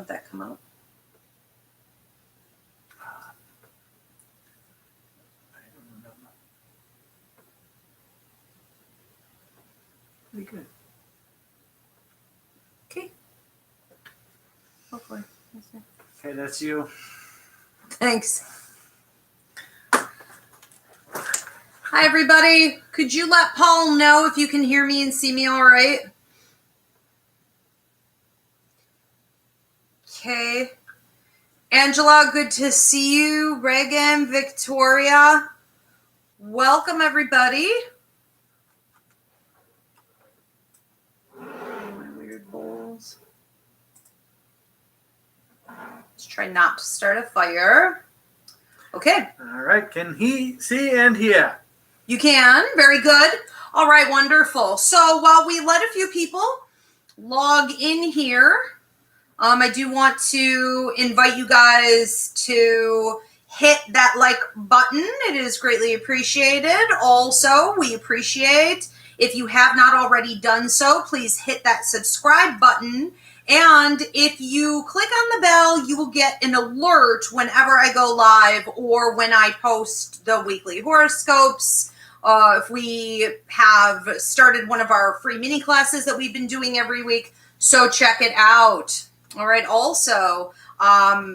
that come out? I don't remember. Pretty good. Okay. Hopefully. Okay, that's you. Thanks. Hi, everybody. Could you let Paul know if you can hear me and see me all right? Okay. Angela, good to see you. Reagan, Victoria. Welcome, everybody. My weird bowls. Let's try not to start a fire. Okay. All right. Can he see and hear? You can. Very good. All right. Wonderful. So while we let a few people log in here, I do want to invite you guys to hit that like button. It is greatly appreciated. Also, we appreciate if you have not already done so, please hit that subscribe button. And if you click on the bell, you will get an alert whenever I go live or when I post the weekly horoscopes. If we have started one of our free mini classes that we've been doing every week, so check it out. All right. Also,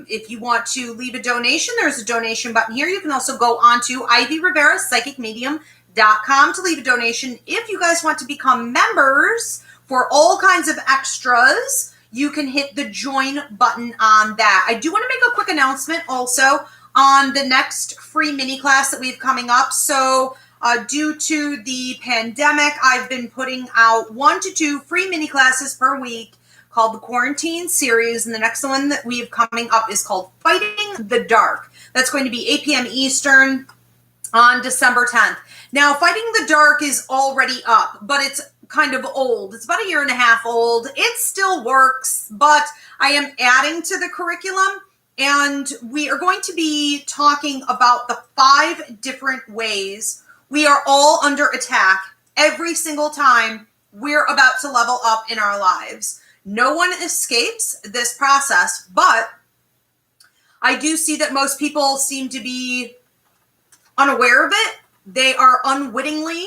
if you want to leave a donation, there's a donation button here. You can also go on to ivyrivera.psychicmedium.com to leave a donation. If you guys want to become members for all kinds of extras, you can hit the join button on that. I do want to make a quick announcement also on the next free mini class that we have coming up. So due to the pandemic, I've been putting out 1 to 2 free mini classes per week called the Quarantine Series. And the next one that we have coming up is called Fighting the Dark. That's going to be 8 p.m. Eastern on December 10th. Now, Fighting the Dark is already up, but it's kind of old. It's about 1.5 years old. It still works, but I am adding to the curriculum, and we are going to be talking about the 5 different ways we are all under attack every single time we're about to level up in our lives. No one escapes this process, but I do see that most people seem to be unaware of it. They are unwittingly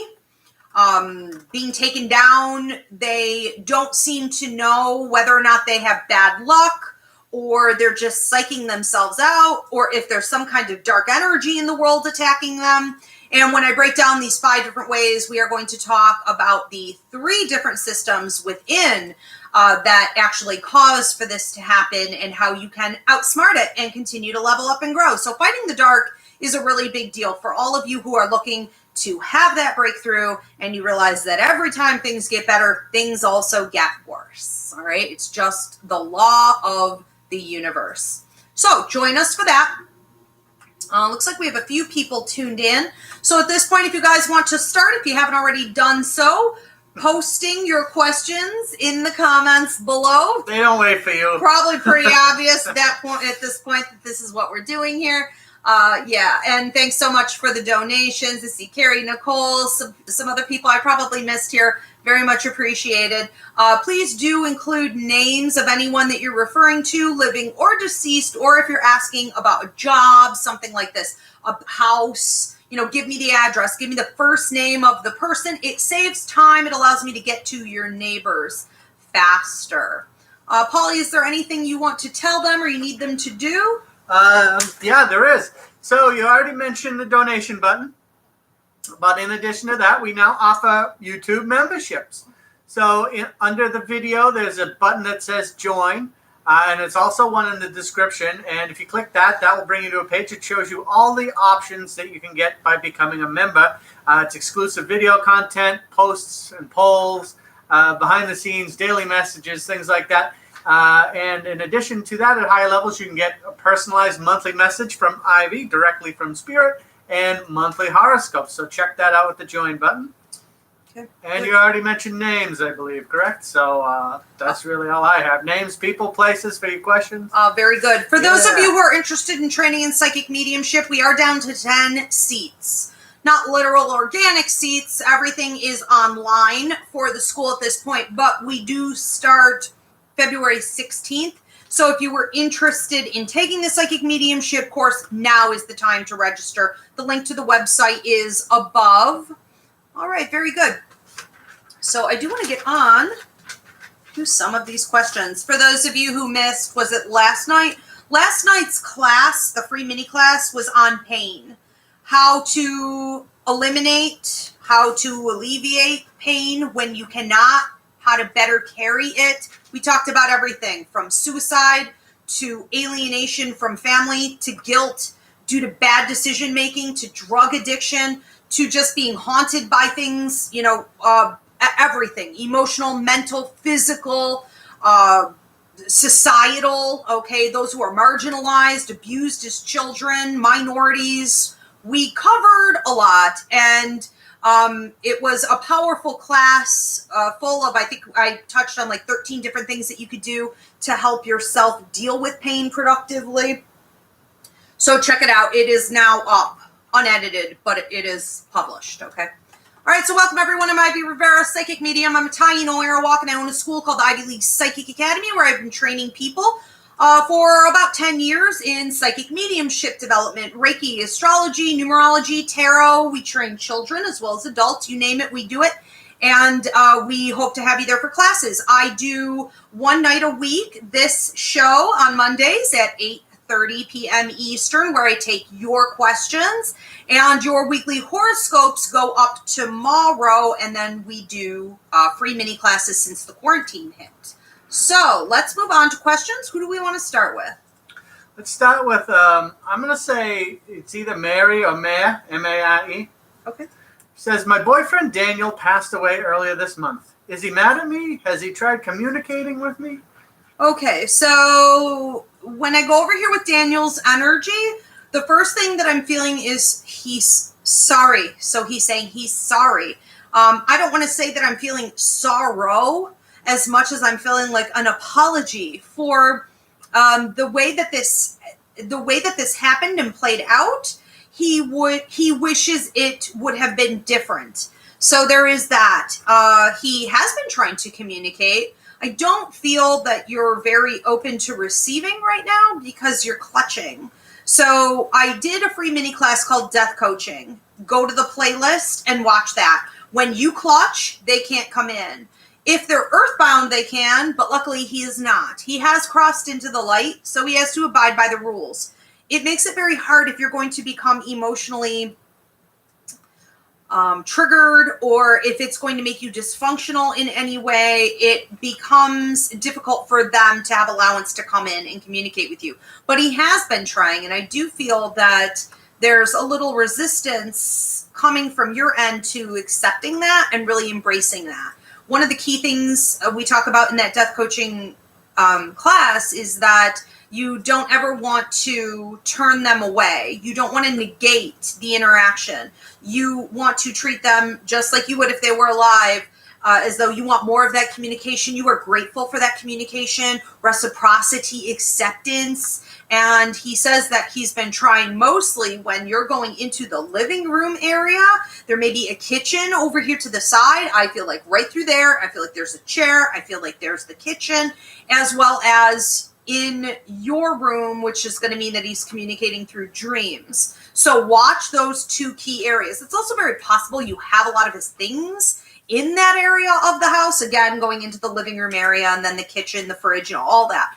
being taken down. They don't seem to know whether or not they have bad luck, or they're just psyching themselves out, or if there's some kind of dark energy in the world attacking them. And when I break down these 5 different ways, we are going to talk about the 3 different systems within that actually cause for this to happen and how you can outsmart it and continue to level up and grow. So Fighting the Dark is a really big deal for all of you who are looking to have that breakthrough and you realize that every time things get better, things also get worse. All right. It's just the law of the universe. So join us for that. Looks like we have a few people tuned in. So at this point, if you guys want to start, if you haven't already done so, posting your questions in the comments below. They don't wait for you. Probably pretty obvious at this point that this is what we're doing here. Yeah, and thanks so much for the donations. I see Carrie, Nicole, some other people I probably missed here. Very much appreciated. Please do include names of anyone that you're referring to, living or deceased, or if you're asking about a job, something like this, a house. Give me the address, give me the first name of the person. It saves time. It allows me to get to your neighbors faster. Polly, is there anything you want to tell them or you need them to do? Yeah, there is. So you already mentioned the donation button. But in addition to that, we now offer YouTube memberships. So under the video, there's a button that says join. And it's also one in the description. And if you click that, that will bring you to a page that shows you all the options that you can get by becoming a member. It's exclusive video content, posts and polls, behind the scenes, daily messages, things like that. And in addition to that, at higher levels, you can get a personalized monthly message from Ivy directly from Spirit and monthly horoscopes. So check that out with the join button. Okay. And you already mentioned names, I believe, correct? So that's really all I have. Names, people, places for your questions. Very good. For those of you who are interested in training in psychic mediumship, we are down to 10 seats. Not literal organic seats. Everything is online for the school at this point, but we do start February 16th. So if you were interested in taking the psychic mediumship course, now is the time to register. The link to the website is above. All right, very good. So I do want to get on to some of these questions. For those of you who missed, was it last night? Last night's class, the free mini class, was on pain. How to eliminate, how to alleviate pain when you cannot, how to better carry it. We talked about everything from suicide to alienation from family to guilt due to bad decision making to drug addiction to just being haunted by things, everything, emotional, mental, physical, societal, okay, those who are marginalized, abused as children, minorities. We covered a lot, and it was a powerful class full of, I think I touched on like 13 different things that you could do to help yourself deal with pain productively. So check it out. It is now up, unedited, but it is published, okay? All right, so welcome everyone. I'm Ivy Rivera, psychic medium. I'm a Taino Arawak, and I own a school called the Ivy League Psychic Academy, where I've been training people for about 10 years in psychic mediumship development, Reiki, astrology, numerology, tarot. We train children as well as adults. You name it, we do it. And we hope to have you there for classes. I do one night a week, this show on Mondays at 8:30 p.m. Eastern, where I take your questions, and your weekly horoscopes go up tomorrow, and then we do free mini classes since the quarantine hit. So let's move on to questions. Who do we want to start with? Let's start with, I'm going to say it's either Mary or Mare, M-A-R-E. Okay. Says, my boyfriend Daniel passed away earlier this month. Is he mad at me? Has he tried communicating with me? Okay, so when I go over here with Daniel's energy, the first thing that I'm feeling is he's sorry. So he's saying he's sorry. I don't want to say that I'm feeling sorrow as much as I'm feeling like an apology for the way that this happened and played out. He wishes it would have been different. So there is that. He has been trying to communicate. I don't feel that you're very open to receiving right now because you're clutching. So I did a free mini class called Death Coaching. Go to the playlist and watch that. When you clutch, they can't come in. If they're earthbound, they can, but luckily he is not. He has crossed into the light, so he has to abide by the rules. It makes it very hard if you're going to become emotionally triggered, or if it's going to make you dysfunctional in any way. It becomes difficult for them to have allowance to come in and communicate with you. But he has been trying, and I do feel that there's a little resistance coming from your end to accepting that and really embracing that. One of the key things we talk about in that death coaching class is that you don't ever want to turn them away. You don't want to negate the interaction. You want to treat them just like you would if they were alive, as though you want more of that communication. You are grateful for that communication, reciprocity, acceptance. And he says that he's been trying mostly when you're going into the living room area. There may be a kitchen over here to the side. I feel like right through there. I feel like there's a chair. I feel like there's the kitchen, as well as in your room, which is going to mean that he's communicating through dreams. So watch those two key areas. It's also very possible you have a lot of his things in that area of the house. Again, going into the living room area and then the kitchen, the fridge, all that.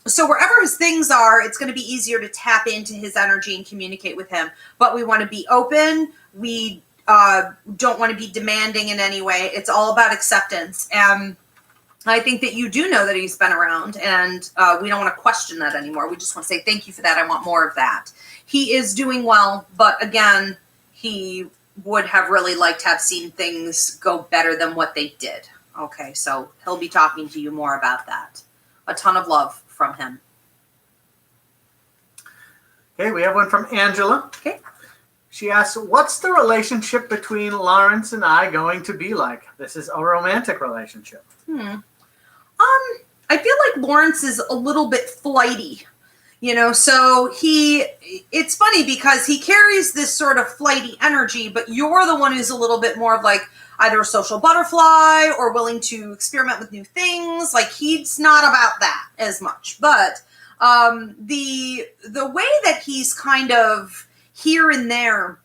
So wherever his things are, it's going to be easier to tap into his energy and communicate with him. But we want to be open. We don't want to be demanding in any way. It's all about acceptance. And I think that you do know that he's been around, and we don't want to question that anymore. We just want to say thank you for that. I want more of that. He is doing well, but again, he would have really liked to have seen things go better than what they did. Okay, so he'll be talking to you more about that. A ton of love from him. Okay, we have one from Angela. Okay. She asks, what's the relationship between Lawrence and I going to be like? This is a romantic relationship. I feel like Lawrence is a little bit flighty. So it's funny because he carries this sort of flighty energy, but you're the one who's a little bit more of like either a social butterfly or willing to experiment with new things. Like he's not about that as much, but the way that he's kind of here and there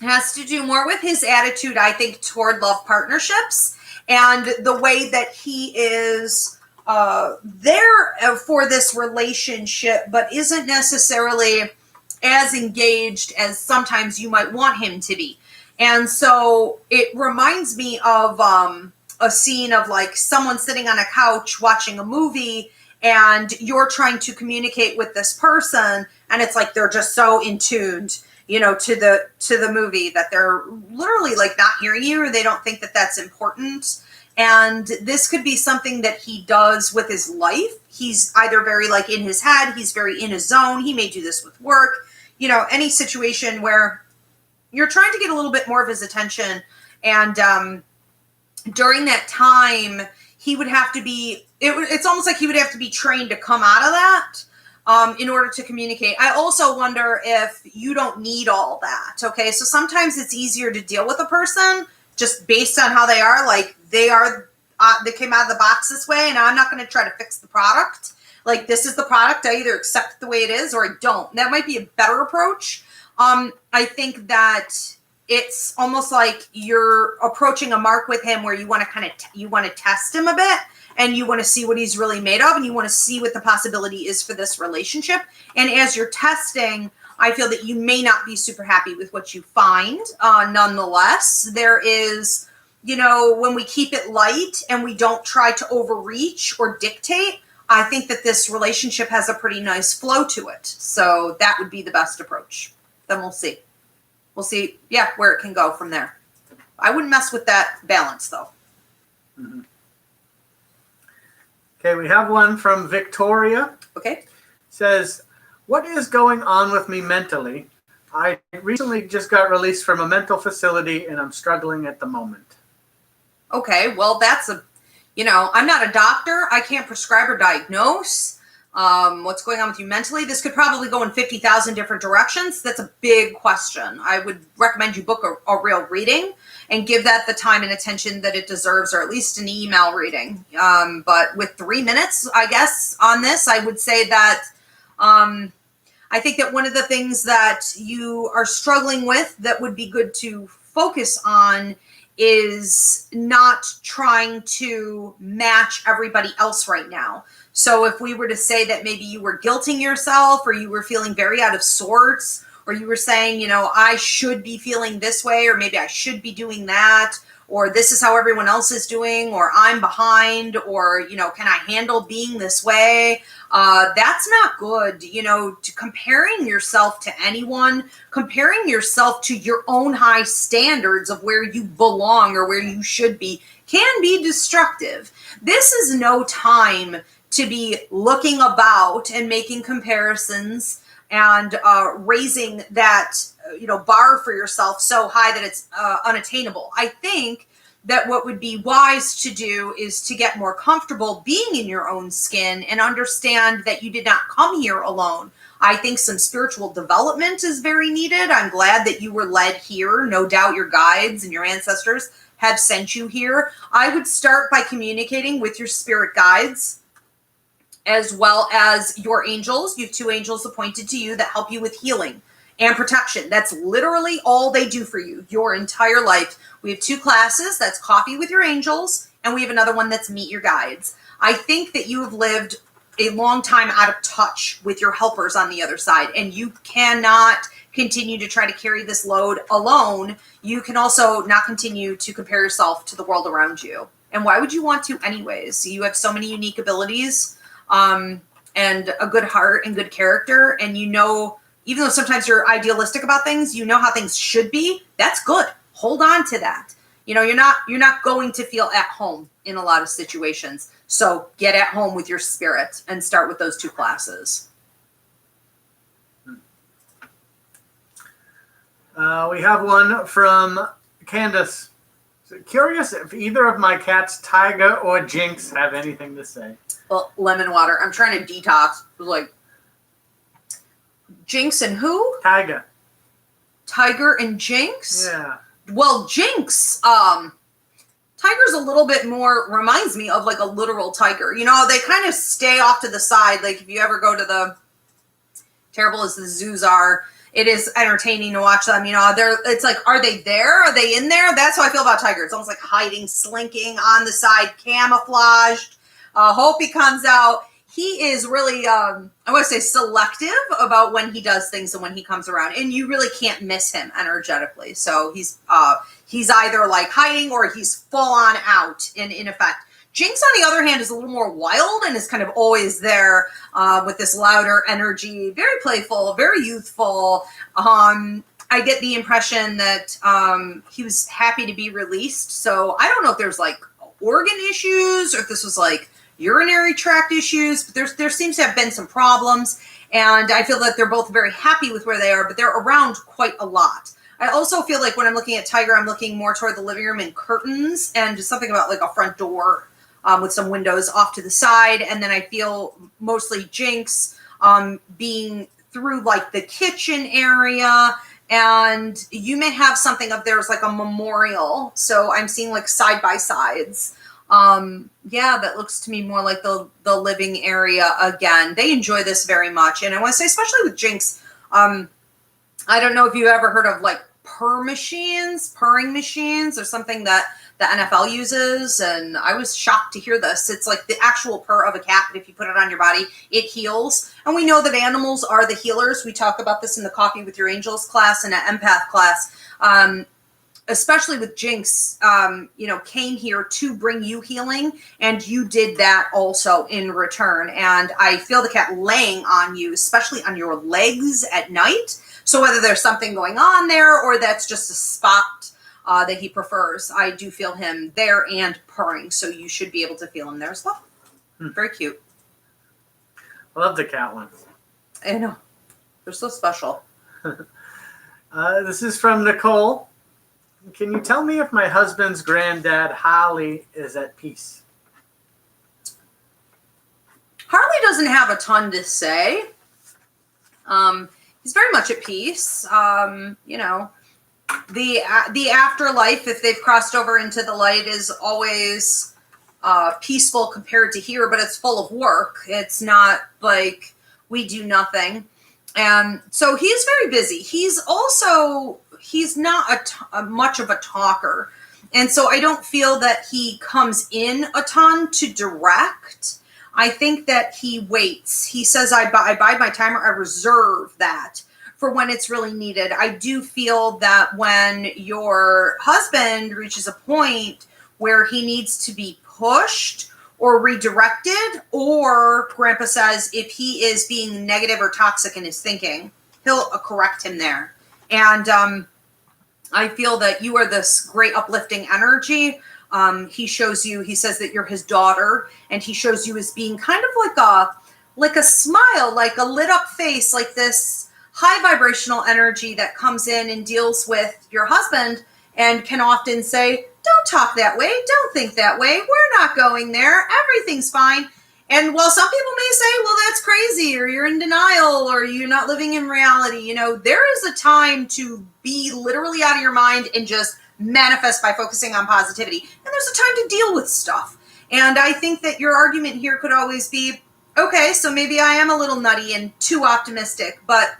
has to do more with his attitude, I think, toward love partnerships and the way that he is there for this relationship, but isn't necessarily as engaged as sometimes you might want him to be. And so it reminds me of a scene of like someone sitting on a couch watching a movie and you're trying to communicate with this person and it's like they're just so in tuned, to the movie that they're literally like not hearing you or they don't think that that's important. And this could be something that he does with his life. He's either very like in his head, he's very in his zone. He may do this with work, any situation where you're trying to get a little bit more of his attention. And during that time, he would have to be, it's almost like he would have to be trained to come out of that in order to communicate. I also wonder if you don't need all that. Okay. So sometimes it's easier to deal with a person just based on how they are. Like they came out of the box this way and I'm not going to try to fix the product. Like this is the product. I either accept it the way it is or I don't. That might be a better approach. I think that it's almost like you're approaching a mark with him where you want to you want to test him a bit and you want to see what he's really made of and you want to see what the possibility is for this relationship. And as you're testing, I feel that you may not be super happy with what you find. Nonetheless, there is, when we keep it light and we don't try to overreach or dictate, I think that this relationship has a pretty nice flow to it. So that would be the best approach. Then we'll see. We'll see, where it can go from there. I wouldn't mess with that balance, though. Mm-hmm. Okay, we have one from Victoria. Okay. Says, what is going on with me mentally? I recently just got released from a mental facility and I'm struggling at the moment. Okay, well, that's I'm not a doctor. I can't prescribe or diagnose what's going on with you mentally. This could probably go in 50,000 different directions. That's a big question. I would recommend you book a real reading and give that the time and attention that it deserves, or at least an email reading. But with 3 minutes, I guess, on this, I would say that I think that one of the things that you are struggling with that would be good to focus on is not trying to match everybody else right now. So if we were to say that maybe you were guilting yourself or you were feeling very out of sorts, or you were saying, I should be feeling this way, or maybe I should be doing that, or this is how everyone else is doing, or I'm behind, or, can I handle being this way? That's not good. To comparing yourself to anyone, comparing yourself to your own high standards of where you belong or where you should be can be destructive. This is no time to be looking about and making comparisons and raising that bar for yourself so high that it's unattainable. I think that what would be wise to do is to get more comfortable being in your own skin and understand that you did not come here alone. I think some spiritual development is very needed. I'm glad that you were led here. No doubt your guides and your ancestors have sent you here. I would start by communicating with your spirit guides as well as your angels. You have 2 angels appointed to you that help you with healing and protection. That's literally all they do for you your entire life. We have 2 classes. That's Coffee with Your Angels, and we have another one that's Meet Your Guides. I think that you have lived a long time out of touch with your helpers on the other side, and you cannot continue to try to carry this load alone. You can also not continue to compare yourself to the world around you. And why would you want to anyways? You have so many unique abilities and a good heart and good character, and even though sometimes you're idealistic about things, how things should be. That's good. Hold on to that. You're not going to feel at home in a lot of situations. So get at home with your spirit and start with those 2 classes. We have one from Candace. Curious if either of my cats, Tyga or Jinx, have anything to say. Well, lemon water. I'm trying to detox. Jinx and who? Tiger. Tiger and Jinx? Yeah. Well, Jinx, Tiger's a little bit more, reminds me of like a literal tiger. You know, they kind of stay off to the side. Like if you ever go to the, terrible as the zoos are, it is entertaining to watch them. You know, it's like, are they there? Are they in there? That's how I feel about Tiger. It's almost like hiding, slinking on the side, camouflaged. Hope he comes out. He is really, I want to say selective about when he does things and when he comes around. And you really can't miss him energetically. So he's either like hiding or he's full on out in effect. Jinx, on the other hand, is a little more wild and is kind of always there with this louder energy, very playful, very youthful. I get the impression that he was happy to be released. So I don't know if there's like organ issues or if this was like urinary tract issues, but there seems to have been some problems. And I feel that they're both very happy with where they are, but they're around quite a lot. I also feel like when I'm looking at Tiger, I'm looking more toward the living room and curtains and just something about like a front door with some windows off to the side. And then I feel mostly Jinx being through like the kitchen area. And you may have something of theirs like a memorial. So I'm seeing like side by sides. Yeah, that looks to me more like the living area again. They enjoy this very much. And I want to say, especially with Jinx, I don't know if you've ever heard of like purring machines or something that the NFL uses. And I was shocked to hear this. It's like the actual purr of a cat, but if you put it on your body, it heals. And we know that animals are the healers. We talk about this in the Coffee with Your Angels class and an empath class. Especially with Jinx, came here to bring you healing, and you did that also in return. And I feel the cat laying on you, especially on your legs at night. So whether there's something going on there or that's just a spot that he prefers, I do feel him there and purring. So you should be able to feel him there as well. Very cute. I love the cat ones. I know. They're so special. This is from Nicole. Can you tell me if my husband's granddad, Holly, is at peace? Harley doesn't have a ton to say. He's very much at peace. The afterlife, if they've crossed over into the light, is always peaceful compared to here, but it's full of work. It's not like we do nothing. And so he's very busy. He's not much of a talker. And so I don't feel that he comes in a ton to direct. I think that he waits. He says, I bide my time, or I reserve that for when it's really needed. I do feel that when your husband reaches a point where he needs to be pushed or redirected, or Grandpa says if he is being negative or toxic in his thinking, he'll correct him there. And I feel that you are this great uplifting energy. He shows you, he says that you're his daughter, and he shows you as being kind of like a smile, like a lit up face, like this high vibrational energy that comes in and deals with your husband and can often say, don't talk that way, don't think that way, we're not going there, everything's fine. And while some people may say, well, that's crazy, or you're in denial, or you're not living in reality, there is a time to be literally out of your mind and just manifest by focusing on positivity. And there's a time to deal with stuff. And I think that your argument here could always be, okay, so maybe I am a little nutty and too optimistic, but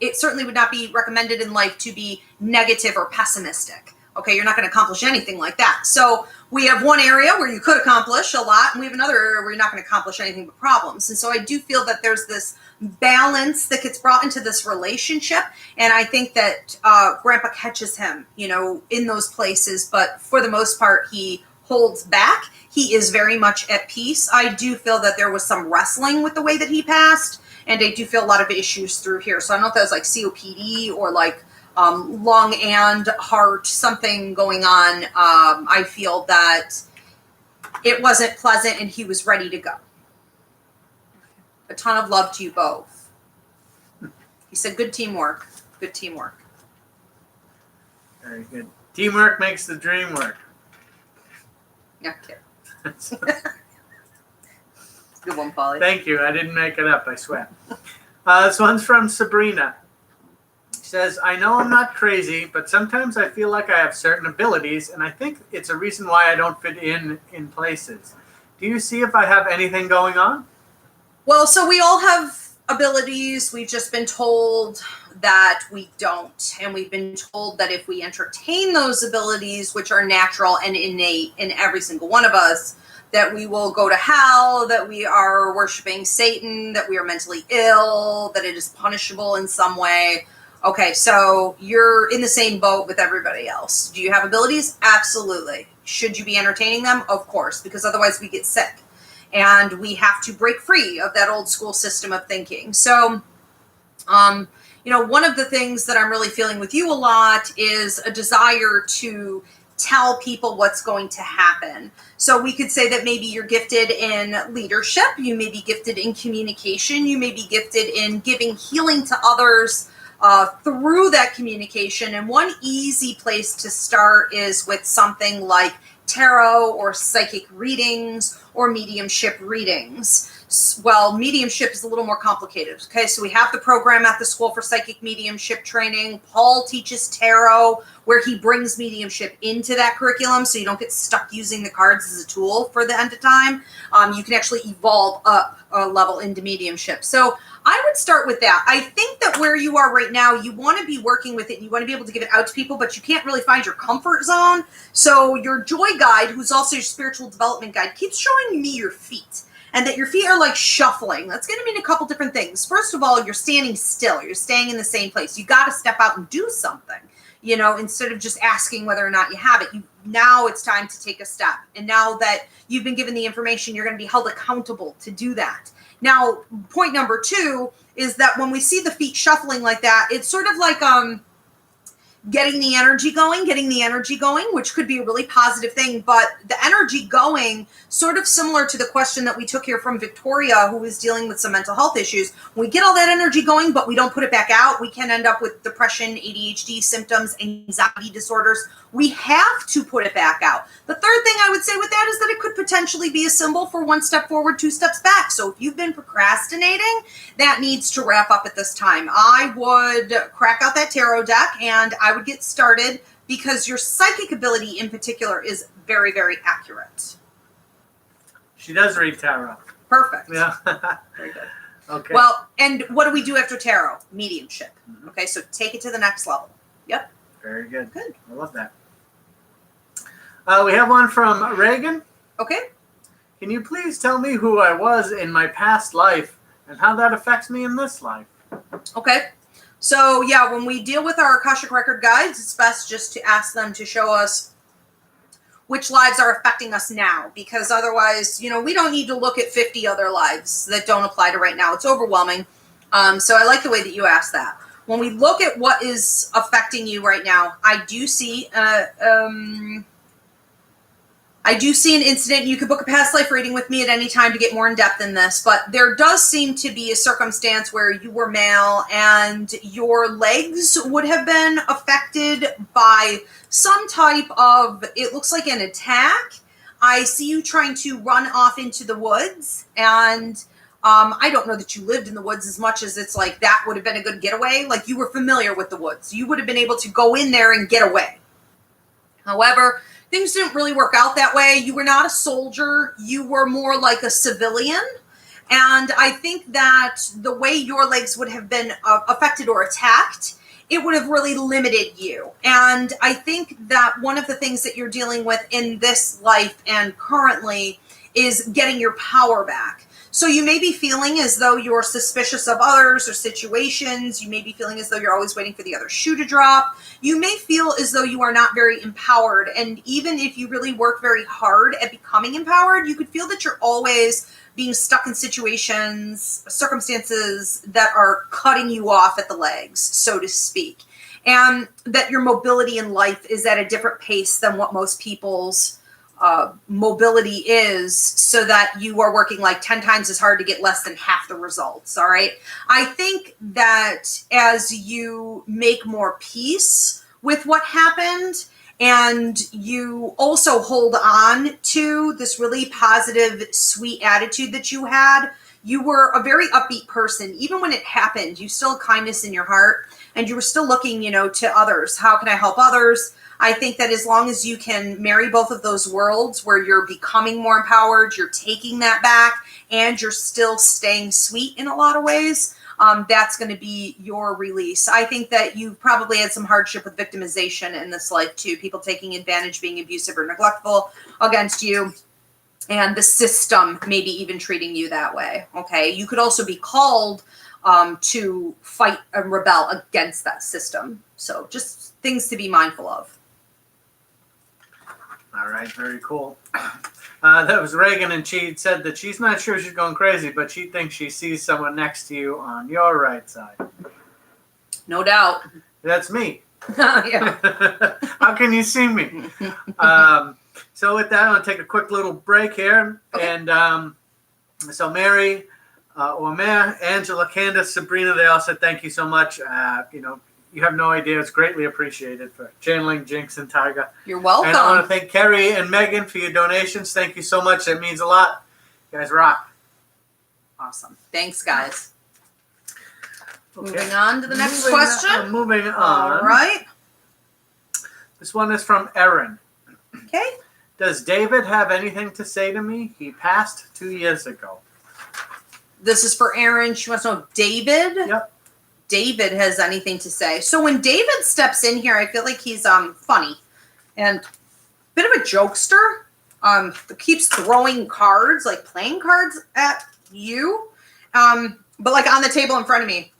it certainly would not be recommended in life to be negative or pessimistic. Okay, you're not going to accomplish anything like that. So we have one area where you could accomplish a lot, and we have another area where you're not going to accomplish anything but problems. And so I do feel that there's this balance that gets brought into this relationship. And I think that Grandpa catches him, in those places. But for the most part, he holds back. He is very much at peace. I do feel that there was some wrestling with the way that he passed. And I do feel a lot of issues through here. So I don't know if that was like COPD or like lung and heart, something going on. I feel that it wasn't pleasant and he was ready to go. A ton of love to you both. He said, good teamwork. Good teamwork. Very good. Teamwork makes the dream work. Yeah, kid. Good one, Polly. Thank you. I didn't make it up, I swear. This one's from Sabrina. She says, I know I'm not crazy, but sometimes I feel like I have certain abilities, and I think it's a reason why I don't fit in places. Do you see if I have anything going on? Well, so we all have abilities. We've just been told that we don't. And we've been told that if we entertain those abilities, which are natural and innate in every single one of us, that we will go to hell, that we are worshiping Satan, that we are mentally ill, that it is punishable in some way. Okay, so you're in the same boat with everybody else. Do you have abilities? Absolutely. Should you be entertaining them? Of course, because otherwise we get sick. And we have to break free of that old school system of thinking. So, one of the things that I'm really feeling with you a lot is a desire to tell people what's going to happen. So we could say that maybe you're gifted in leadership, you may be gifted in communication, you may be gifted in giving healing to others through that communication. And one easy place to start is with something like tarot or psychic readings or mediumship readings. Well, mediumship is a little more complicated. Okay, so we have the program at the School for Psychic Mediumship Training. Paul teaches tarot, where he brings mediumship into that curriculum, so you don't get stuck using the cards as a tool for the end of time. You can actually evolve up a level into mediumship. So I would start with that. I think that where you are right now, you want to be working with it. You want to be able to give it out to people, but you can't really find your comfort zone. So your joy guide, who's also your spiritual development guide, keeps showing me your feet. And that your feet are like shuffling. That's going to mean a couple different things. First of all, you're standing still. You're staying in the same place. You got to step out and do something, instead of just asking whether or not you have it. Now it's time to take a step. And now that you've been given the information, you're going to be held accountable to do that. Now, point number 2 is that when we see the feet shuffling like that, it's sort of like getting the energy going, which could be a really positive thing. But the energy going, sort of similar to the question that we took here from Victoria, who was dealing with some mental health issues. When we get all that energy going, but we don't put it back out, we can end up with depression, ADHD symptoms, anxiety disorders. We have to put it back out. The third thing I would say with that is that it could potentially be a symbol for 1 step forward, 2 steps back. So if you've been procrastinating, that needs to wrap up at this time. I would crack out that tarot deck and I would get started, because your psychic ability in particular is very, very accurate. She does read tarot. Perfect. Yeah. Very good. Okay. Well, and what do we do after tarot? Mediumship. Mm-hmm. Okay, so take it to the next level. Yep. Very good. Good. I love that. We have one from Reagan. Okay. Can you please tell me who I was in my past life and how that affects me in this life? Okay. So, yeah, when we deal with our Akashic Record guides, it's best just to ask them to show us which lives are affecting us now, because otherwise, we don't need to look at 50 other lives that don't apply to right now. It's overwhelming. So I like the way that you asked that. When we look at what is affecting you right now, I do see an incident. You could book a past life reading with me at any time to get more in depth in this, but there does seem to be a circumstance where you were male and your legs would have been affected by some type of, it looks like an attack. I see you trying to run off into the woods, and I don't know that you lived in the woods as much as it's like that would have been a good getaway. Like you were familiar with the woods. You would have been able to go in there and get away. However, things didn't really work out that way. You were not a soldier. You were more like a civilian. And I think that the way your legs would have been affected or attacked, it would have really limited you. And I think that one of the things that you're dealing with in this life and currently is getting your power back. So you may be feeling as though you're suspicious of others or situations. You may be feeling as though you're always waiting for the other shoe to drop. You may feel as though you are not very empowered. And even if you really work very hard at becoming empowered, you could feel that you're always being stuck in situations, circumstances that are cutting you off at the legs, so to speak. And that your mobility in life is at a different pace than what most people's mobility is, so that you are working like 10 times as hard to get less than half the results. All right. I think that as you make more peace with what happened and you also hold on to this really positive, sweet attitude that you had, you were a very upbeat person. Even when it happened, you still had kindness in your heart, and you were still looking, to others. How can I help others? I think that as long as you can marry both of those worlds where you're becoming more empowered, you're taking that back, and you're still staying sweet in a lot of ways, that's going to be your release. I think that you probably had some hardship with victimization in this life too. People taking advantage, being abusive or neglectful against you, and the system maybe even treating you that way. Okay. You could also be called to fight and rebel against that system. So just things to be mindful of. All right. Very cool. That was Reagan, and she said that she's not sure she's going crazy, but she thinks she sees someone next to you on your right side. No doubt. That's me. Yeah. How can you see me? So with that, I'm going to take a quick little break here. Okay. And so Mary, Omer, Angela, Candace, Sabrina, they all said thank you so much. You have no idea. It's greatly appreciated for channeling Jinx and Tyga. You're welcome. And I want to thank Kerry and Megan for your donations. Thank you so much. That means a lot. You guys rock. Awesome. Thanks, guys. Okay. Moving on to the next question. Moving on. All right. This one is from Erin. Okay. Does David have anything to say to me? He passed 2 years ago. This is for Erin. She wants to know if David. Yep. David has anything to say. So when David steps in here, I feel like he's funny and a bit of a jokester. Keeps throwing cards, like playing cards at you, but like on the table in front of me.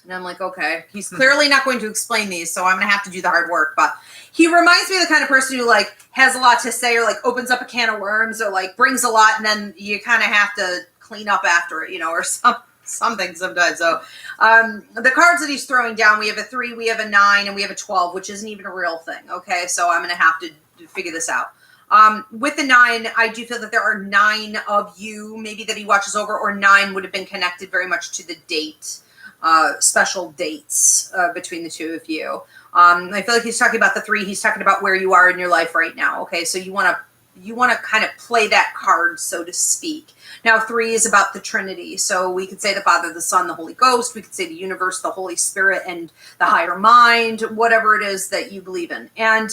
And I'm like, okay, he's clearly not going to explain these, so I'm going to have to do the hard work. But he reminds me of the kind of person who like has a lot to say, or like opens up a can of worms, or like brings a lot, and then you kind of have to clean up after it, or something sometimes. So the cards that he's throwing down, we have a 3, we have a 9, and we have a 12, which isn't even a real thing. Okay, so I'm going to have to figure this out. With the 9, I do feel that there are 9 of you, maybe that he watches over, or 9 would have been connected very much to the date, special dates between the two of you. I feel like he's talking about the 3. He's talking about where you are in your life right now. Okay, so you want to kind of play that card, so to speak. Now, 3 is about the Trinity. So we could say the Father, the Son, the Holy Ghost. We could say the universe, the Holy Spirit, and the higher mind, whatever it is that you believe in. And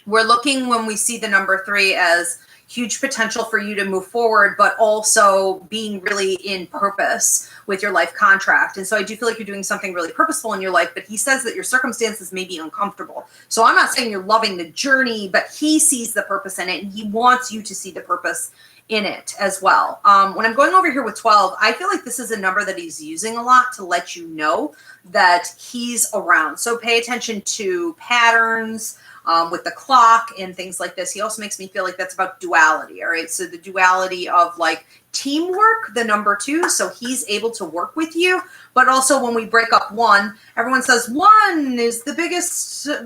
we're looking, when we see the number 3, as huge potential for you to move forward, but also being really in purpose with your life contract. And so I do feel like you're doing something really purposeful in your life, but he says that your circumstances may be uncomfortable. So I'm not saying you're loving the journey, but he sees the purpose in it, and he wants you to see the purpose in it as well. When I'm going over here with 12, I feel like this is a number that he's using a lot to let you know that he's around. So pay attention to patterns, with the clock and things like this. He also makes me feel like that's about duality. All right. So the duality of like teamwork, the number 2. So he's able to work with you, but also when we break up 1, everyone says 1 is the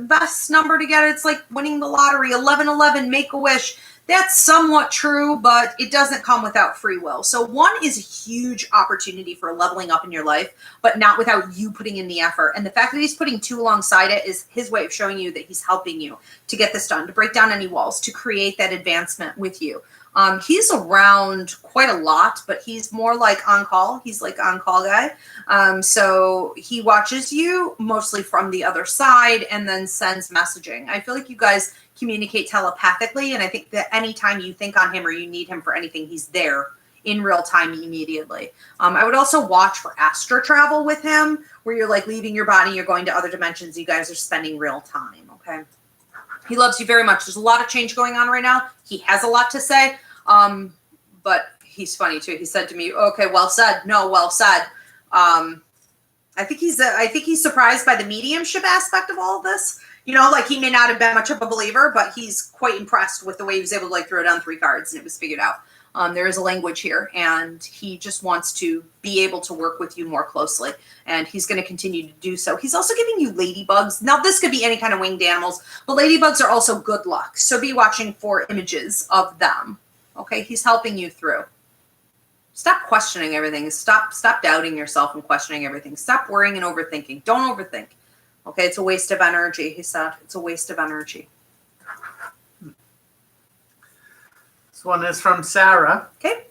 best number to get. It's like winning the lottery, 1111, make a wish. That's somewhat true, but it doesn't come without free will. So 1 is a huge opportunity for leveling up in your life, but not without you putting in the effort. And the fact that he's putting 2 alongside it is his way of showing you that he's helping you to get this done, to break down any walls, to create that advancement with you. He's around quite a lot, but he's more like on call. He's like on call guy. So he watches you mostly from the other side and then sends messaging. I feel like you guys communicate telepathically, and I think that anytime you think on him or you need him for anything, he's there in real time immediately. I would also watch for astral travel with him, where you're like leaving your body, you're going to other dimensions, you guys are spending real time. Okay. He loves you very much. There's a lot of change going on right now. He has a lot to say, but he's funny too. He said to me, okay, well said. No, well said. I think he's surprised by the mediumship aspect of all of this. Like he may not have been much of a believer, but he's quite impressed with the way he was able to like throw down 3 cards and it was figured out. There is a language here, and he just wants to be able to work with you more closely, and he's going to continue to do so. He's also giving you ladybugs. Now, this could be any kind of winged animals, but ladybugs are also good luck. So be watching for images of them. Okay, he's helping you through. Stop questioning everything. Stop doubting yourself and questioning everything. Stop worrying and overthinking. Don't overthink. Okay, it's a waste of energy, he said. It's a waste of energy. This one is from Sarah. Okay.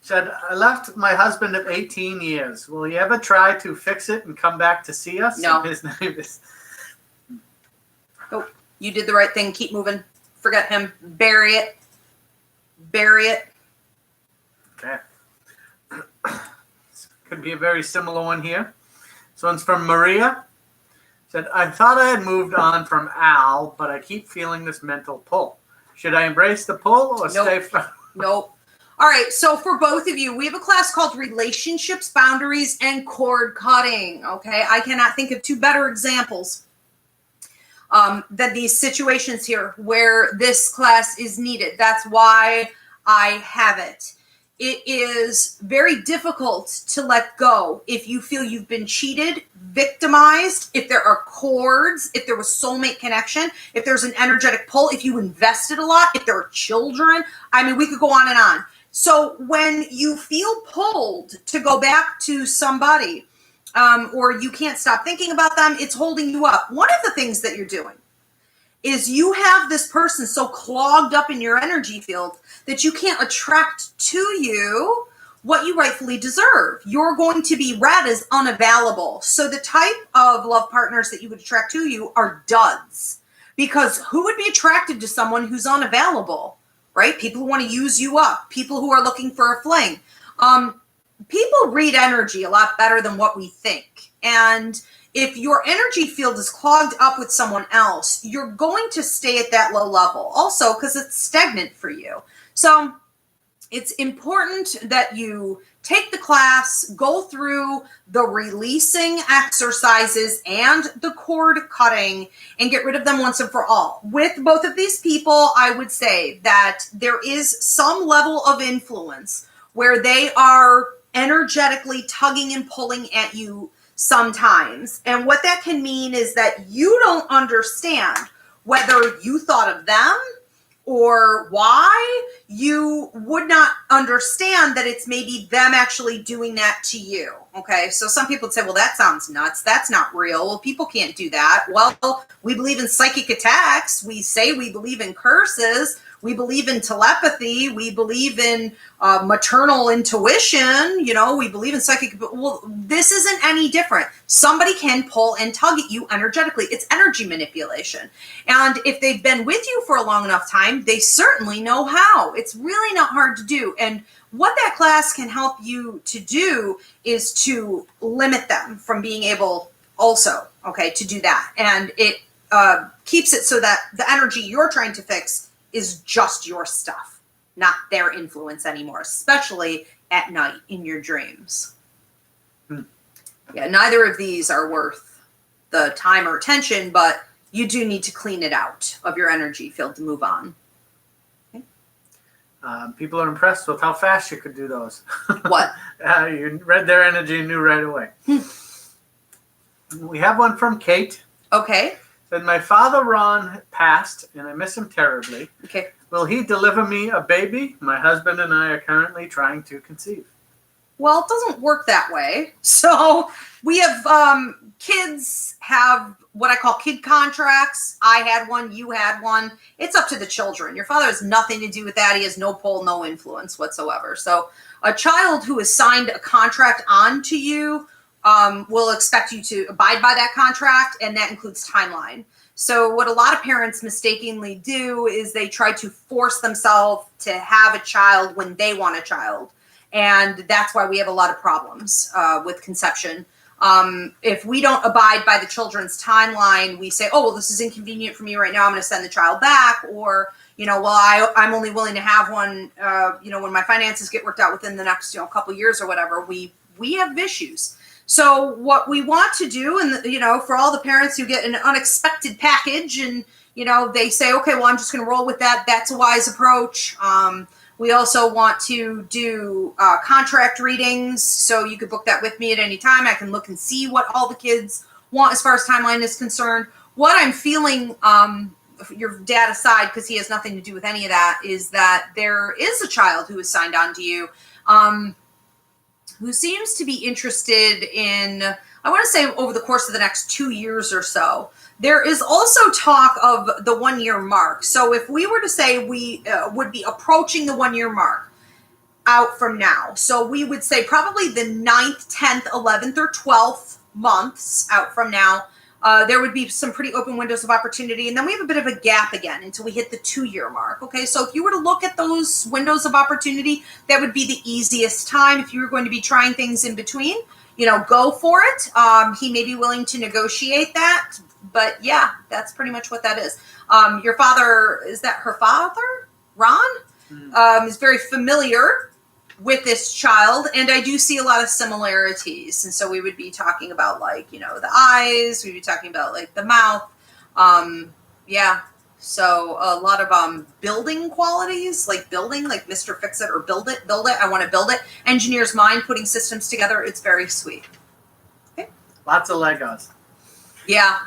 Said, I left my husband of 18 years. Will he ever try to fix it and come back to see us? No. And his name is... Oh, you did the right thing. Keep moving. Forget him. Bury it. Bury it. Okay. Could be a very similar one here. This one's from Maria. Said, I thought I had moved on from Al, but I keep feeling this mental pull. Should I embrace the pull or stay from... Nope. All right, so for both of you, we have a class called Relationships, Boundaries, and Cord Cutting, okay? I cannot think of two better examples than these situations here where this class is needed. That's why I have it. It is very difficult to let go if you feel you've been cheated, victimized, if there are cords, if there was soulmate connection, if there's an energetic pull, if you invested a lot, if there are children. I mean, we could go on and on. So when you feel pulled to go back to somebody, or you can't stop thinking about them, it's holding you up. One of the things that you're doing is you have this person so clogged up in your energy field that you can't attract to you what you rightfully deserve. You're going to be read as unavailable. So the type of love partners that you would attract to you are duds. Because who would be attracted to someone who's unavailable, right? People who want to use you up. People who are looking for a fling. People read energy a lot better than what we think. And if your energy field is clogged up with someone else, you're going to stay at that low level. Also, because it's stagnant for you. So it's important that you take the class, go through the releasing exercises and the cord cutting, and get rid of them once and for all. With both of these people, I would say that there is some level of influence where they are energetically tugging and pulling at you sometimes. And what that can mean is that you don't understand whether you thought of them or why. You would not understand that it's maybe them actually doing that to you. Okay, so some people would say, well, that sounds nuts. That's not real. Well, people can't do that. Well, we believe in psychic attacks. We say we believe in curses. We believe in telepathy. We believe in maternal intuition. You know, we believe in psychic. Well, this isn't any different. Somebody can pull and tug at you energetically. It's energy manipulation. And if they've been with you for a long enough time, they certainly know how. It's really not hard to do. And what that class can help you to do is to limit them from being able also, okay, to do that. And it keeps it so that the energy you're trying to fix is just your stuff, not their influence anymore, especially at night in your dreams. Yeah, neither of these are worth the time or attention, but you do need to clean it out of your energy field to move on. Okay. People are impressed with how fast you could do those. What? You read their energy and knew right away. We have one from Kate. Okay. Said, my father, Ron, passed, and I miss him terribly. Okay. Will he deliver me a baby? My husband and I are currently trying to conceive. Well, it doesn't work that way. So we have kids have what I call kid contracts. I had one. You had one. It's up to the children. Your father has nothing to do with that. He has no pull, no influence whatsoever. So a child who has signed a contract onto you will expect you to abide by that contract, and that includes timeline. So what a lot of parents mistakenly do is they try to force themselves to have a child when they want a child. And that's why we have a lot of problems with conception. If we don't abide by the children's timeline, we say, oh, well, this is inconvenient for me right now. I'm going to send the child back. Or, you know, well, I'm only willing to have one, when my finances get worked out within the next, couple years or whatever. We have issues. So what we want to do, and, for all the parents who get an unexpected package and, they say, okay, well, I'm just going to roll with that. That's a wise approach. We also want to do contract readings. So you could book that with me at any time. I can look and see what all the kids want as far as timeline is concerned. What I'm feeling, your dad aside, because he has nothing to do with any of that, is that there is a child who is signed on to you, who seems to be interested in, I want to say over the course of the next 2 years or so. There is also talk of the 1 year mark. So if we were to say we would be approaching the 1 year mark, out from now. So we would say probably the 9th, 10th, 11th, or 12th months out from now, there would be some pretty open windows of opportunity. And then we have a bit of a gap again until we hit the 2-year mark. Okay, so if you were to look at those windows of opportunity, that would be the easiest time. If you were going to be trying things in between, go for it. He may be willing to negotiate that. But yeah, that's pretty much what that is. Your father, is that her father, Ron? Is very familiar with this child, and I do see a lot of similarities. And so we would be talking about the eyes, we'd be talking about the mouth. Yeah. So a lot of building qualities, like building, like Mr. Fix It or build it. I want to build it. Engineer's mind, putting systems together. It's very sweet. Okay. Lots of Legos. Yeah.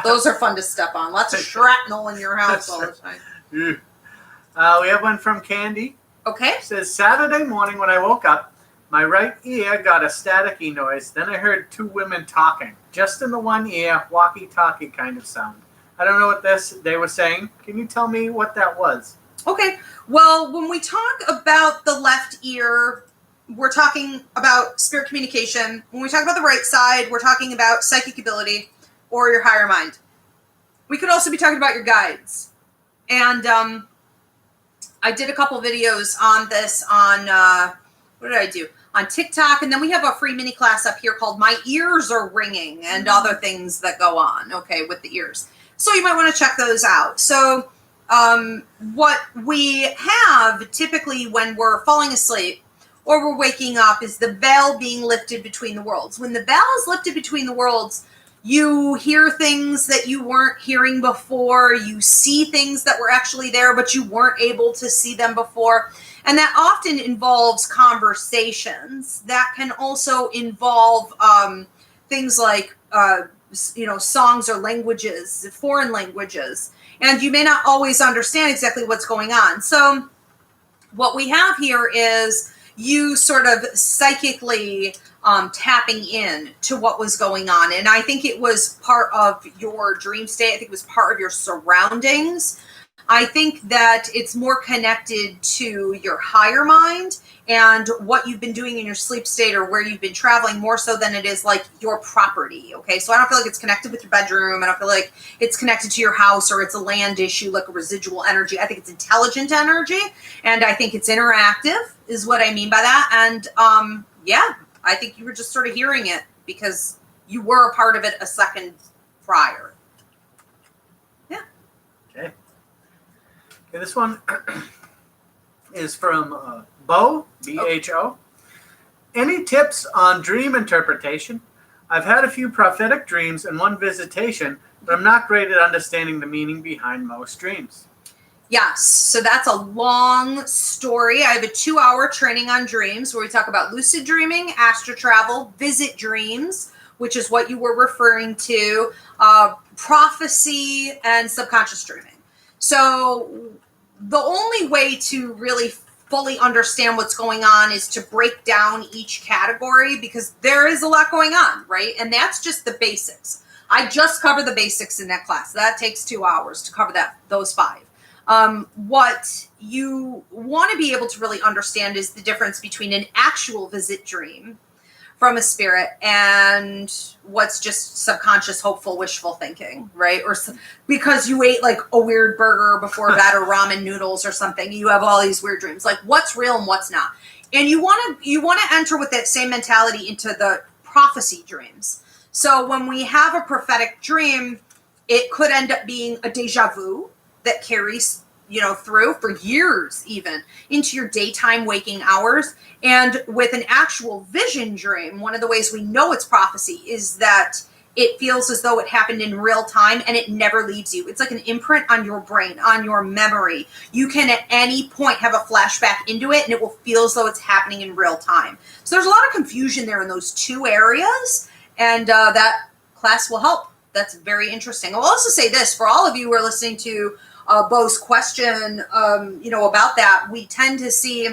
Those are fun to step on. Lots of shrapnel in your house all the time. We have one from Candy. Okay. It says, Saturday morning when I woke up, my right ear got a staticky noise. Then I heard 2 women talking. Just in the one ear, walkie-talkie kind of sound. I don't know what they were saying. Can you tell me what that was? Okay. Well, when we talk about the left ear, we're talking about spirit communication. When we talk about the right side, we're talking about psychic ability or your higher mind. We could also be talking about your guides. And I did a couple videos on this on, what did I do? On TikTok. And then we have a free mini class up here called My Ears Are Ringing and other things that go on, okay, with the ears. So you might want to check those out. So what we have typically when we're falling asleep or we're waking up is the veil being lifted between the worlds. When the veil is lifted between the worlds, you hear things that you weren't hearing before. You see things that were actually there, but you weren't able to see them before. And that often involves conversations. That can also involve things like, songs or languages, foreign languages. And you may not always understand exactly what's going on. So what we have here is you sort of psychically tapping in to what was going on. And I think it was part of your dream state. I think it was part of your surroundings. I think that it's more connected to your higher mind and what you've been doing in your sleep state or where you've been traveling more so than it is like your property. Okay. So I don't feel like it's connected with your bedroom. I don't feel like it's connected to your house or it's a land issue, like a residual energy. I think it's intelligent energy and I think it's interactive is what I mean by that. And yeah, I think you were just sort of hearing it because you were a part of it a second prior. Yeah. Okay. Okay, this one is from Bo, B-H-O. Any tips on dream interpretation? I've had a few prophetic dreams and one visitation, but I'm not great at understanding the meaning behind most dreams. Yes, so that's a long story. I have a 2-hour training on dreams where we talk about lucid dreaming, astral travel, visit dreams, which is what you were referring to, prophecy, and subconscious dreaming. So the only way to really fully understand what's going on is to break down each category because there is a lot going on, right? And that's just the basics. I just cover the basics in that class. That takes 2 hours to cover those 5. What you want to be able to really understand is the difference between an actual visit dream from a spirit and what's just subconscious, hopeful, wishful thinking, right? Or because you ate like a weird burger before that or ramen noodles or something, you have all these weird dreams, like what's real and what's not. And you want to enter with that same mentality into the prophecy dreams. So when we have a prophetic dream, it could end up being a deja vu that carries, through for years, even into your daytime waking hours. And with an actual vision dream, one of the ways we know it's prophecy is that it feels as though it happened in real time and it never leaves you. It's like an imprint on your brain, on your memory. You can at any point have a flashback into it and it will feel as though it's happening in real time. So there's a lot of confusion there in those 2 areas. And that class will help. That's very interesting. I'll also say this for all of you who are listening to Bo's question, about that, we tend to see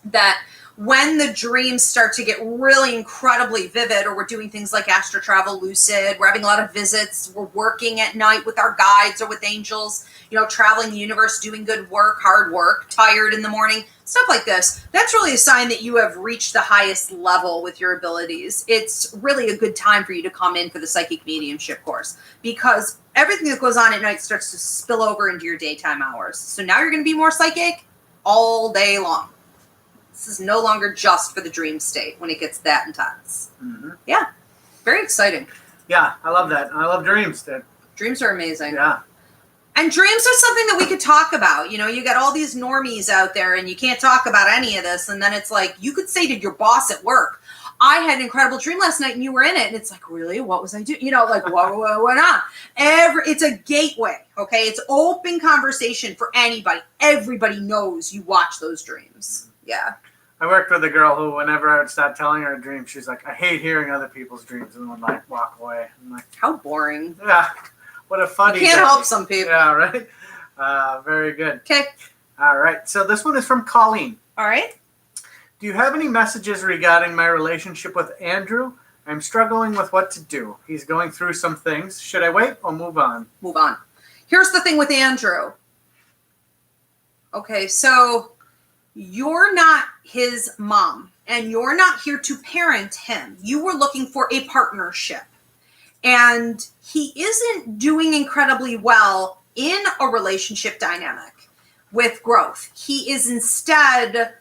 that when the dreams start to get really incredibly vivid, or we're doing things like astro travel, lucid, we're having a lot of visits, we're working at night with our guides or with angels, traveling the universe, doing good work, hard work, tired in the morning, stuff like this, that's really a sign that you have reached the highest level with your abilities. It's really a good time for you to come in for the psychic mediumship course, because everything that goes on at night starts to spill over into your daytime hours. So now you're going to be more psychic all day long. This is no longer just for the dream state when it gets that intense. Mm-hmm. Yeah. Very exciting. Yeah, I love that. I love dreams. Dreams are amazing. Yeah. And dreams are something that we could talk about. You got all these normies out there and you can't talk about any of this. And then it's like, you could say to your boss at work, I had an incredible dream last night and you were in it. And it's like, really? What was I doing? What went on? It's a gateway. Okay. It's open conversation for anybody. Everybody knows you watch those dreams. Yeah. I worked with a girl who, whenever I would start telling her a dream, she's like, I hate hearing other people's dreams, and would walk away. I'm like, how boring. Yeah. What a funny. You can't help some people. Yeah, right? Very good. Okay. All right. So this one is from Colleen. All right. Do you have any messages regarding my relationship with Andrew? I'm struggling with what to do. He's going through some things. Should I wait or move on? Move on. Here's the thing with Andrew. Okay, so you're not his mom, and you're not here to parent him. You were looking for a partnership. And he isn't doing incredibly well in a relationship dynamic with growth. He is instead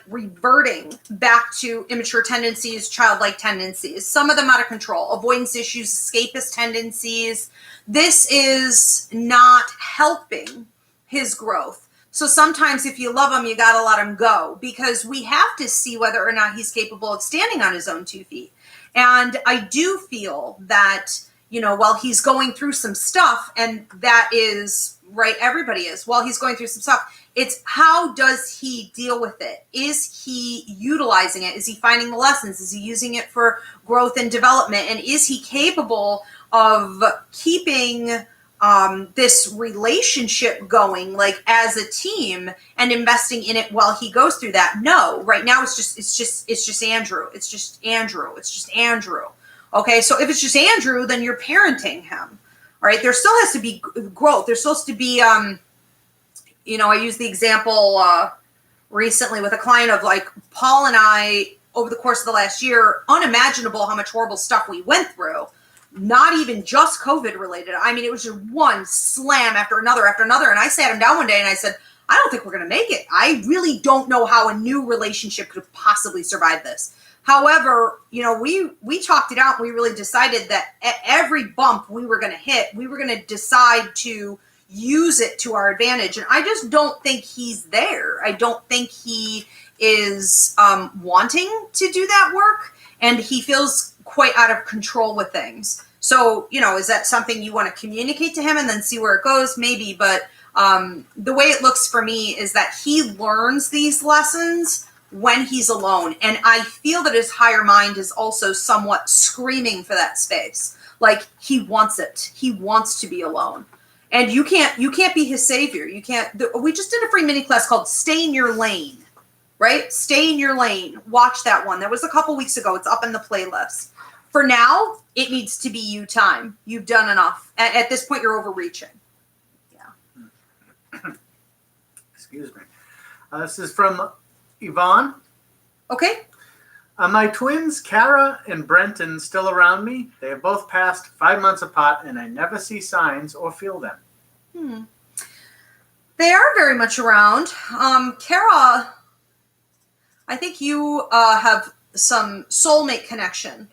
reverting back to immature tendencies, childlike tendencies, some of them out of control, avoidance issues, escapist tendencies. This is not helping his growth. So sometimes if you love him, you got to let him go, because we have to see whether or not he's capable of standing on his own 2 feet. And I do feel that, while he's going through some stuff, and that is right, everybody is, while he's going through some stuff, it's how does he deal with it? Is he utilizing it? Is he finding the lessons? Is he using it for growth and development? And is he capable of keeping this relationship going, as a team, and investing in it while he goes through that? No, right now it's just Andrew. It's just Andrew. Okay. So if it's just Andrew, then you're parenting him. All right. There still has to be growth. There's supposed to be, I used the example, recently with a client of Paul and I, over the course of the last year, unimaginable how much horrible stuff we went through. Not even just COVID related. I mean, it was just one slam after another. And I sat him down one day and I said, I don't think we're going to make it. I really don't know how a new relationship could possibly survive this. However, we talked it out. And we really decided that at every bump we were going to hit, we were going to decide to use it to our advantage. And I just don't think he's there. I don't think he is wanting to do that work. And he feels quite out of control with things. So, is that something you want to communicate to him and then see where it goes? Maybe. But the way it looks for me is that he learns these lessons when he's alone. And I feel that his higher mind is also somewhat screaming for that space. He wants it. He wants to be alone. And you can't be his savior. You can't. We just did a free mini class called Stay in Your Lane. Right? Stay in your lane. Watch that one. That was a couple weeks ago. It's up in the playlist. For now, it needs to be you time. You've done enough. At this point, you're overreaching. Yeah. Excuse me. This is from Yvonne. Okay. Are my twins, Kara and Brenton, still around me? They have both passed 5 months apart, and I never see signs or feel them. They are very much around. Kara, I think you have some soulmate connection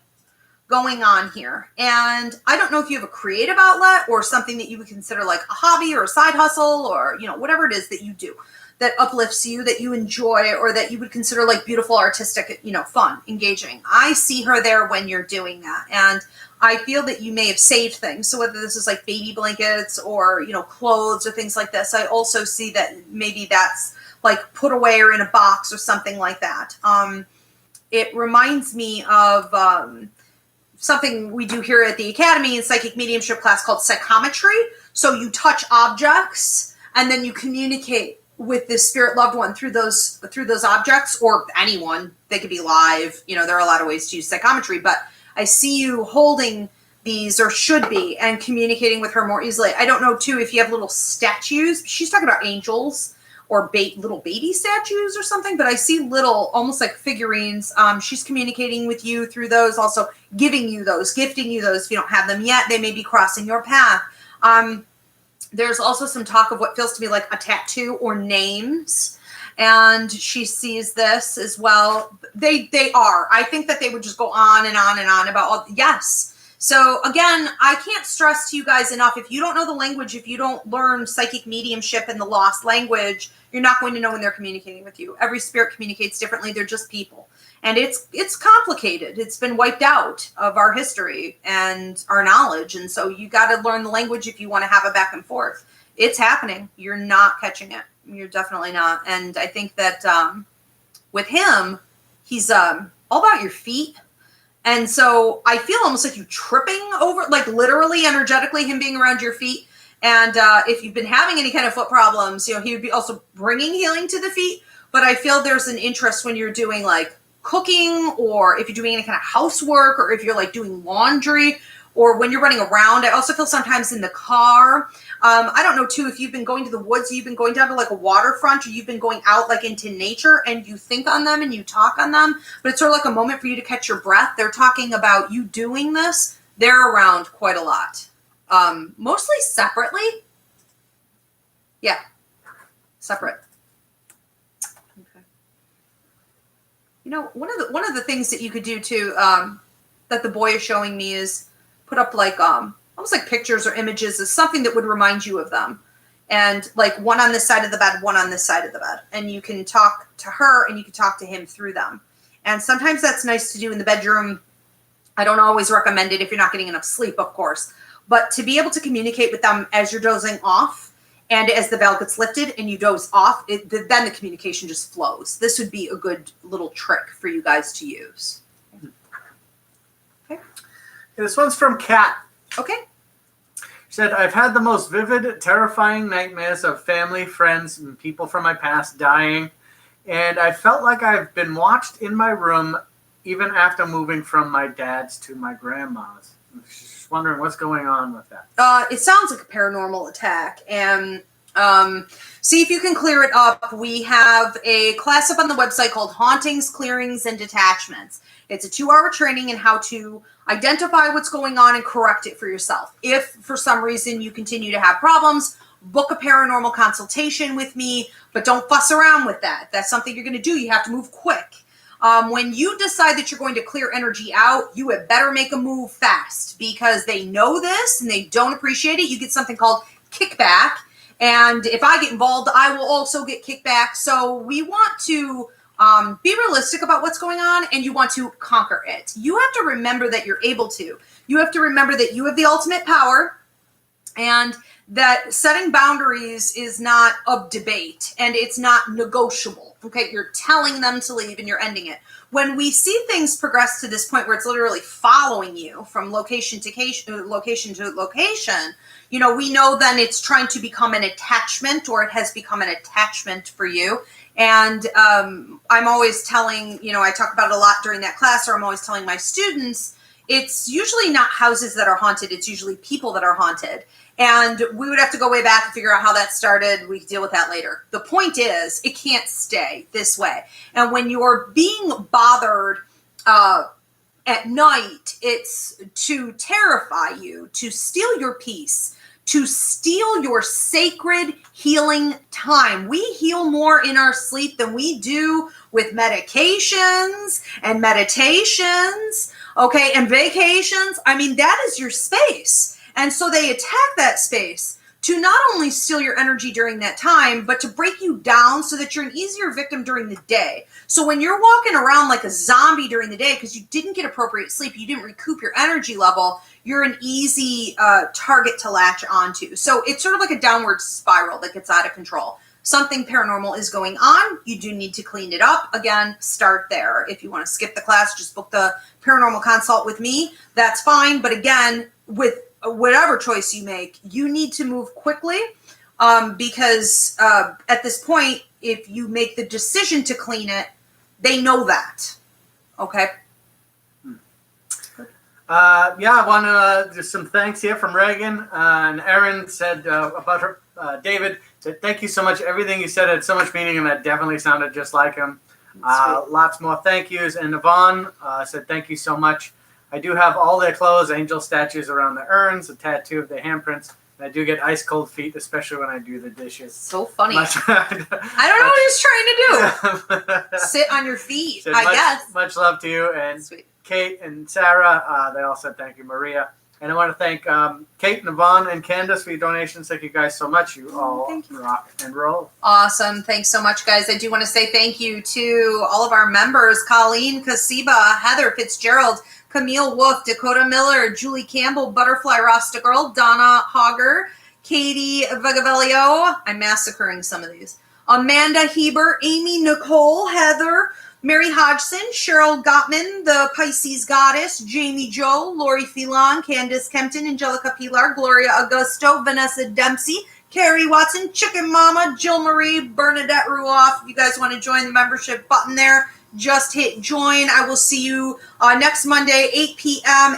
going on here. And I don't know if you have a creative outlet or something that you would consider a hobby or a side hustle or, whatever it is that you do that uplifts you, that you enjoy, or that you would consider beautiful, artistic, fun, engaging. I see her there when you're doing that. And I feel that you may have saved things. So whether this is baby blankets or, clothes or things like this, I also see that maybe that's put away or in a box or something like that. It reminds me of something we do here at the Academy in psychic mediumship class called psychometry. So you touch objects and then you communicate with this spirit loved one through those objects, or anyone. They could be live. You know, there are a lot of ways to use psychometry, but I see you holding these, or should be, and communicating with her more easily. I don't know too if you have little statues. She's talking about angels or little baby statues or something, but I see little, almost like figurines. She's communicating with you through those, also giving you those, gifting you those. If you don't have them yet, they may be crossing your path. There's also some talk of what feels to me like a tattoo or names. And she sees this as well. They are. I think that they would just go on and on and on about all. Yes. So again, I can't stress to you guys enough. If you don't know the language, if you don't learn psychic mediumship and the lost language, you're not going to know when they're communicating with you. Every spirit communicates differently. They're just people. And it's complicated. It's been wiped out of our history and our knowledge. And so you got to learn the language if you want to have a back and forth. It's happening. You're not catching it. You're definitely not. And I think that with him, he's all about your feet. And so I feel almost like you tripping over, like literally, energetically, him being around your feet. And if you've been having any kind of foot problems, you know, he would be also bringing healing to the feet. But I feel there's an interest when you're doing like cooking, or if you're doing any kind of housework, or if you're like doing laundry, or when you're running around. I also feel sometimes in the car. I don't know too if you've been going to the woods, you've been going down to like a waterfront, or you've been going out like into nature, and you think on them and you talk on them, but it's sort of like a moment for you to catch your breath. They're talking about you doing this. They're around quite a lot. Mostly separately. Yeah. Separate. Okay. You know, one of the things that you could do too, that the boy is showing me, is put up like almost like pictures or images of something that would remind you of them. And like one on this side of the bed, one on this side of the bed. And you can talk to her and you can talk to him through them. And sometimes that's nice to do in the bedroom. I don't always recommend it if you're not getting enough sleep, of course. But to be able to communicate with them as you're dozing off, and as the veil gets lifted and you doze off, then the communication just flows. This would be a good little trick for you guys to use. Okay. This one's from Kat. Okay. She said, I've had the most vivid, terrifying nightmares of family, friends, and people from my past dying. And I felt like I've been watched in my room even after moving from my dad's to my grandma's. She's just wondering what's going on with that. It sounds like a paranormal attack. And see if you can clear it up. We have a class up on the website called Hauntings, Clearings, and Detachments. It's a 2-hour training in how to identify what's going on and correct it for yourself. If for some reason you continue to have problems, book a paranormal consultation with me, but don't fuss around with that. If that's something you're going to do, you have to move quick. When you decide that you're going to clear energy out, you had better make a move fast, because they know this and they don't appreciate it. You get something called kickback. And if I get involved, I will also get kickback. So we want to be realistic about what's going on, and you want to conquer it. You have to remember that you're able to. You have to remember that you have the ultimate power, and that setting boundaries is not of debate, and it's not negotiable. Okay, you're telling them to leave and you're ending it. When we see things progress to this point where it's literally following you from location to location, you know, we know then it's trying to become an attachment, or it has become an attachment for you. And I'm always telling, you know, I talk about it a lot during that class, or I'm always telling my students, it's usually not houses that are haunted. It's usually people that are haunted. And we would have to go way back and figure out how that started. We can deal with that later. The point is, it can't stay this way. And when you're being bothered at night, it's to terrify you, to steal your peace, to steal your sacred healing time. We heal more in our sleep than we do with medications and meditations, okay, and vacations. I mean, that is your space. And so they attack that space to not only steal your energy during that time, but to break you down so that you're an easier victim during the day. So when you're walking around like a zombie during the day because you didn't get appropriate sleep, you didn't recoup your energy level, you're an easy target to latch onto. So it's sort of like a downward spiral that gets out of control. Something paranormal is going on. You do need to clean it up. Again, start there. If you want to skip the class, just book the paranormal consult with me. That's fine. But again, with whatever choice you make, you need to move quickly. because at this point, if you make the decision to clean it, they know that. Okay. I want to do some thanks here from Reagan. And Erin said about her, David said, thank you so much. Everything you said had so much meaning, and that definitely sounded just like him. Lots more thank yous. And Yvonne said, thank you so much. I do have all their clothes, angel statues around the urns, a tattoo of their handprints. And I do get ice cold feet, especially when I do the dishes. So funny. I don't know what he's trying to do. Sit on your feet, I guess. Much love to you. And sweet. Kate and Sarah, they all said thank you, Maria. And I want to thank Kate and Yvonne and Candace for your donations. Thank you guys so much. You all rock and roll. Awesome. Thanks so much, guys. I do want to say thank you to all of our members, Colleen Kasiba, Heather Fitzgerald, Camille Wolf, Dakota Miller, Julie Campbell, Butterfly Rasta Girl, Donna Hogger, Katie Vagavelio. I'm massacring some of these. Amanda Heber, Amy Nicole, Heather, Mary Hodgson, Cheryl Gottman, the Pisces Goddess, Jamie Joe, Lori Phelan, Candace Kempton, Angelica Pilar, Gloria Augusto, Vanessa Dempsey, Carrie Watson, Chicken Mama, Jill Marie, Bernadette Ruoff. If you guys want to join the membership button there, just hit join. I will see you next Monday, 8 p.m.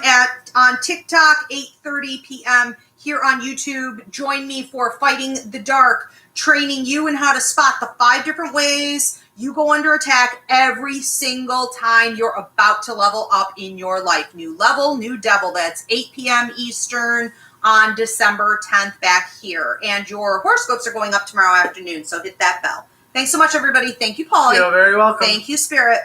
on TikTok, 8:30 p.m. here on YouTube. Join me for Fighting the Dark, training you in how to spot the 5 different ways you go under attack every single time you're about to level up in your life. New level, new devil. That's 8 p.m. Eastern on December 10th back here. And your horoscopes are going up tomorrow afternoon, so hit that bell. Thanks so much, everybody. Thank you, Paulie. You're very welcome. Thank you, Spirit.